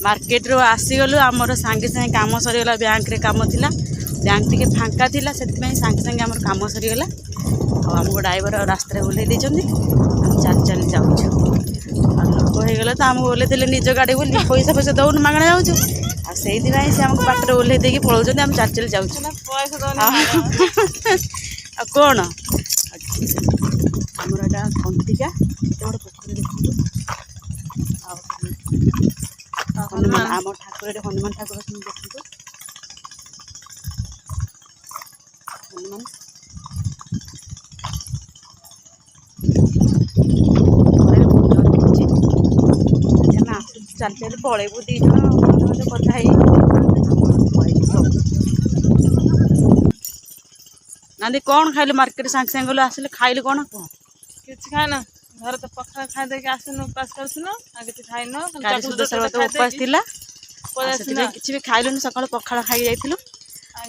market रो आसीगलु आमर सांगे सांगे काम सरीगला bank रे काम थिला बैंक टिके फांका थिला सेति सांगे सांगे आमर काम सरीगला आमको ड्राइवर रास्ता ओल्हे देछन्ती हम चल चल जाउछु लोक हो गला तो आम ओल्हे देले निज गाड़ी बोली पैसा पैसा दौन मागणा जाउछु आ सेति भाई से हमको बाटर ओल्हे देकी पळौछन्ती हम चल चल जाउछु पैसा दौन आ कोन हमर एटा कंटिका एटा पोखरी देखु हनुमान आम ठाकुर हनुमान ठाकुर देखु हनुमान चल चल पलैबू दी जन कथा नानी कौन खाइल मार्केट सांगे सांगे गलु आसिले खाइल कौन कह किछ खाना घर तो पखा खाई देके आसन उपास करछन आ किछ खाइनो काली सुदर्शन तो उपास थिला किछि भी खाइलुन सकाळ पखाळ खाई जाइथिलु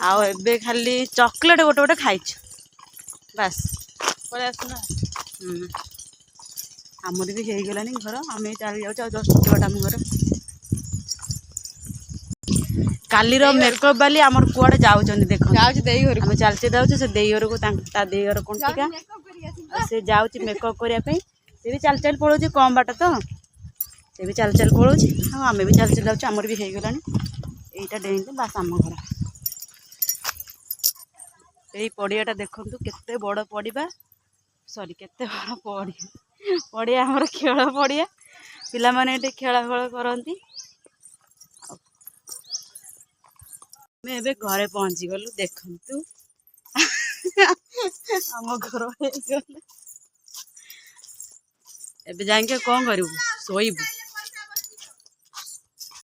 आ एबे खाली चॉकलेट गोटे गोटे खाइछु बस पळे आसना आमर भी हो गलानी घर आम चली जाऊँ जस्ट बाट आम घर काली मेकअप वाली आमर कुआड़े जाऊँ देख आम चलते जाऊँ से देई घर को देई घर कौन टीका से जाऊँ मेकअप करने से भी चल चल पड़ो कम बाट तो से भी चल चल पड़ो हाँ आम भी चल चल जाऊँ आमर भी हो गलानी यहीटा डेंगे बास आम घर यही पड़ियाटा देखु केते बड़ पड़िया सॉरी केते बड़ पड़िया पड़िया आमर खेल पड़िया पिला माने खेला खेल करती एबे घरे पहुँची गलु देखंतु आम घर एबे जाके कौन करू सोईबू